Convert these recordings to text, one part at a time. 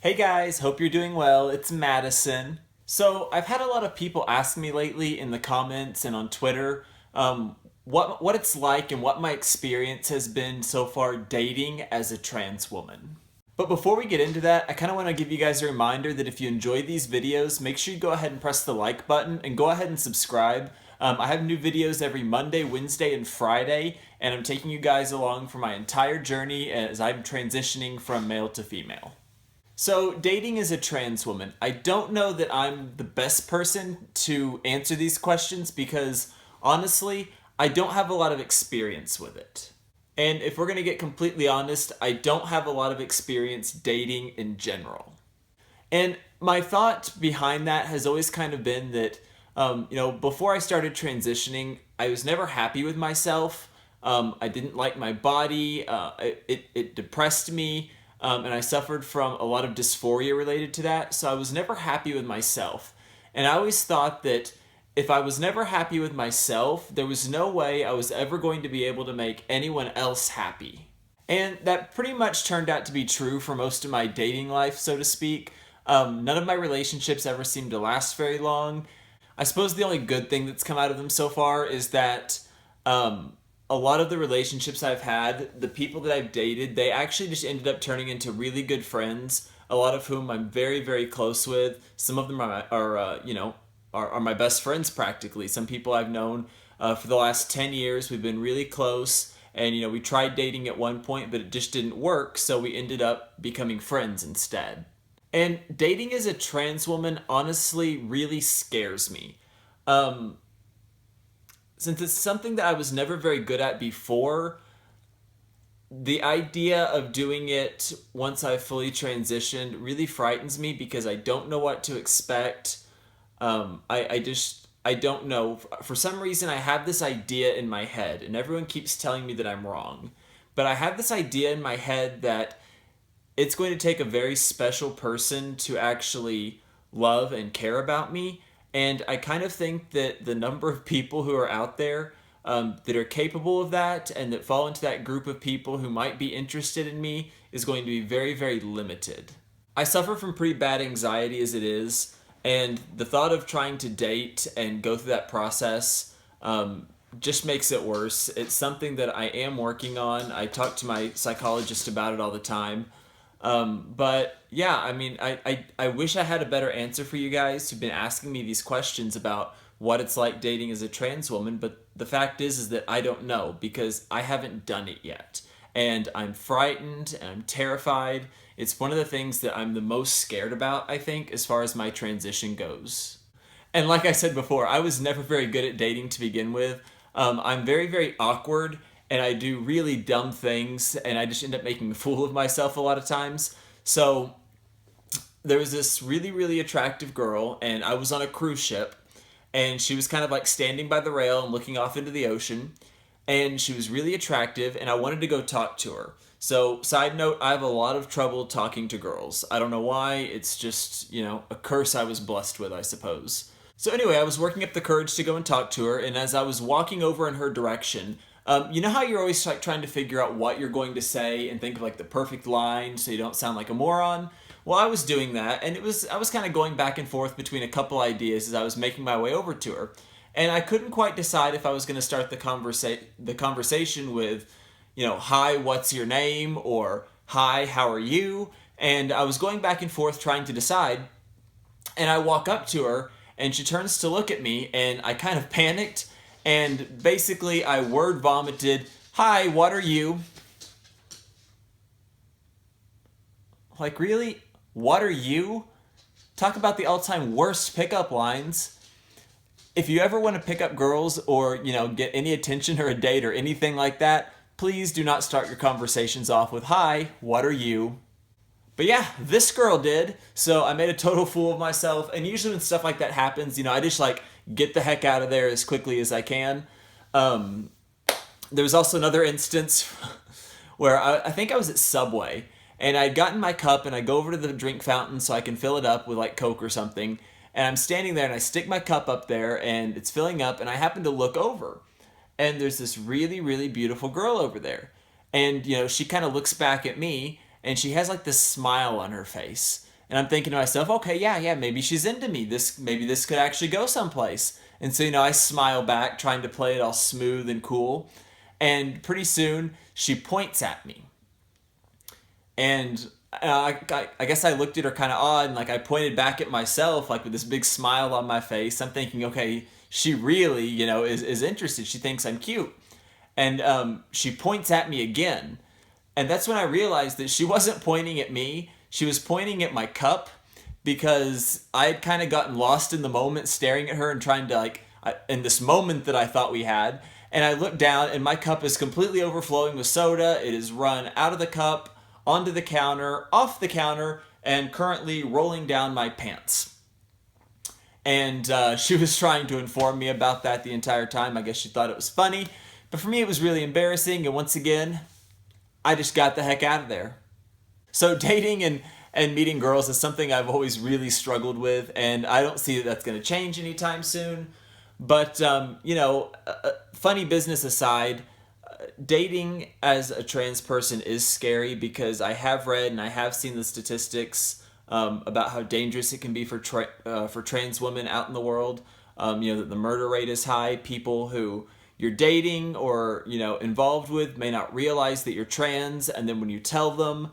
Hey guys, hope you're doing well. It's Madison. So, I've had a lot of people ask me lately in the comments and on Twitter what it's like and what my experience has been so far dating as a trans woman. But before we get into that, I kind of want to give you guys a reminder that if you enjoy these videos, make sure you go ahead and press the like button and go ahead and subscribe. I have new videos every Monday, Wednesday, and Friday, and I'm taking you guys along for my entire journey as I'm transitioning from male to female. So, dating as a trans woman, I don't know that I'm the best person to answer these questions because honestly, I don't have a lot of experience with it. And if we're going to get completely honest, I don't have a lot of experience dating in general. And my thought behind that has always kind of been that, before I started transitioning, I was never happy with myself. I didn't like my body. It depressed me. And I suffered from a lot of dysphoria related to that. So I was never happy with myself. And I always thought that if I was never happy with myself, there was no way I was ever going to be able to make anyone else happy. And that pretty much turned out to be true for most of my dating life, so to speak. None of my relationships ever seemed to last very long. I suppose the only good thing that's come out of them so far is that a lot of the relationships I've had, the people that I've dated, they actually just ended up turning into really good friends, a lot of whom I'm very, very close with. Some of them are my best friends practically. Some people I've known for the last 10 years. We've been really close. And, we tried dating at one point, but it just didn't work. So we ended up becoming friends instead. And dating as a trans woman honestly really scares me. Since it's something that I was never very good at before, the idea of doing it once I fully transitioned really frightens me because I don't know what to expect. I don't know. For some reason, I have this idea in my head, and everyone keeps telling me that I'm wrong. But I have this idea in my head that it's going to take a very special person to actually love and care about me. And I kind of think that the number of people who are out there that are capable of that and that fall into that group of people who might be interested in me is going to be very, very limited. I suffer from pretty bad anxiety as it is, and the thought of trying to date and go through that process just makes it worse. It's something that I am working on. I talk to my psychologist about it all the time. But yeah, I wish I had a better answer for you guys who've been asking me these questions about what it's like dating as a trans woman, but the fact is that I don't know because I haven't done it yet. And I'm frightened and I'm terrified. It's one of the things that I'm the most scared about, I think, as far as my transition goes. And like I said before, I was never very good at dating to begin with. I'm very, very awkward and I do really dumb things and I just end up making a fool of myself a lot of times. So there was this really, really attractive girl and I was on a cruise ship and she was kind of like standing by the rail and looking off into the ocean and she was really attractive and I wanted to go talk to her. So, side note, I have a lot of trouble talking to girls. I don't know why, it's just, a curse I was blessed with, I suppose. So anyway, I was working up the courage to go and talk to her, and as I was walking over in her direction, you know how you're always like trying to figure out what you're going to say and think of like the perfect line so you don't sound like a moron? Well, I was doing that, and I was kind of going back and forth between a couple ideas as I was making my way over to her. And I couldn't quite decide if I was going to start the conversation with, hi, what's your name? Or hi, how are you? And I was going back and forth trying to decide. And I walk up to her and she turns to look at me and I kind of panicked. And basically I word vomited, hi, what are you? Like, really? What are you? Talk about the all-time worst pickup lines. If you ever want to pick up girls or, get any attention or a date or anything like that, please do not start your conversations off with, hi, what are you? But yeah, this girl did, so I made a total fool of myself, and usually when stuff like that happens, I just get the heck out of there as quickly as I can. There was also another instance where I think I was at Subway, and I'd gotten my cup, and I go over to the drink fountain so I can fill it up with Coke or something, and I'm standing there, and I stick my cup up there, and it's filling up, and I happen to look over. And there's this really, really beautiful girl over there. And, she kind of looks back at me and she has this smile on her face. And I'm thinking to myself, okay, yeah, maybe she's into me. Maybe this could actually go someplace. And so, I smile back, trying to play it all smooth and cool. And pretty soon, she points at me. And I guess I looked at her kind of odd, and like I pointed back at myself, like with this big smile on my face. I'm thinking, okay, she really, is interested. She thinks I'm cute. And she points at me again. And that's when I realized that she wasn't pointing at me. She was pointing at my cup, because I had kind of gotten lost in the moment staring at her and trying to in this moment that I thought we had. And I looked down and my cup is completely overflowing with soda. It is run out of the cup, onto the counter, off the counter, and currently rolling down my pants. And she was trying to inform me about that the entire time. I guess she thought it was funny. But for me, it was really embarrassing. And once again, I just got the heck out of there. So dating and meeting girls is something I've always really struggled with. And I don't see that that's going to change anytime soon. But, funny business aside, dating as a trans person is scary, because I have read and I have seen the statistics about how dangerous it can be for trans women out in the world. That the murder rate is high. People who you're dating or involved with may not realize that you're trans, and then when you tell them,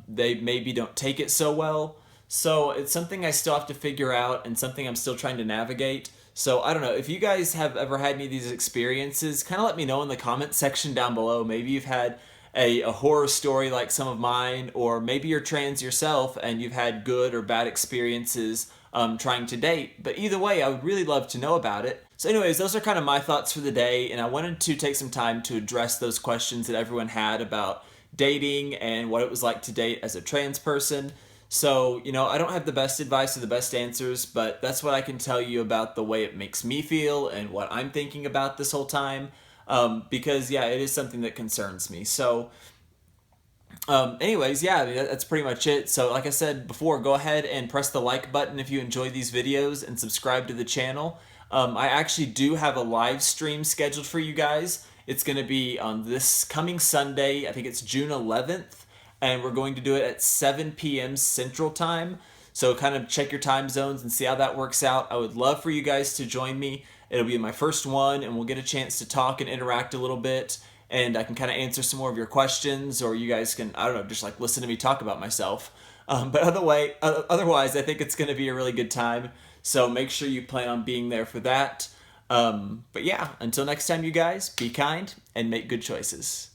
they maybe don't take it so well. So it's something I still have to figure out, and something I'm still trying to navigate. So I don't know, if you guys have ever had any of these experiences, kind of let me know in the comment section down below. Maybe you've had a horror story like some of mine, or maybe you're trans yourself and you've had good or bad experiences trying to date. But either way, I would really love to know about it. So anyways, those are kind of my thoughts for the day, and I wanted to take some time to address those questions that everyone had about dating and what it was like to date as a trans person. So, I don't have the best advice or the best answers, but that's what I can tell you about the way it makes me feel and what I'm thinking about this whole time. Because, yeah, it is something that concerns me. So, anyways, yeah, that's pretty much it. So, like I said before, go ahead and press the like button if you enjoy these videos, and subscribe to the channel. I actually do have a live stream scheduled for you guys. It's going to be on this coming Sunday. I think it's June 11th. And we're going to do it at 7 p.m. Central Time. So kind of check your time zones and see how that works out. I would love for you guys to join me. It'll be my first one, and we'll get a chance to talk and interact a little bit. And I can kind of answer some more of your questions, or you guys can, I don't know, just like listen to me talk about myself. But otherwise, I think it's going to be a really good time. So make sure you plan on being there for that. But yeah, until next time, you guys, be kind and make good choices.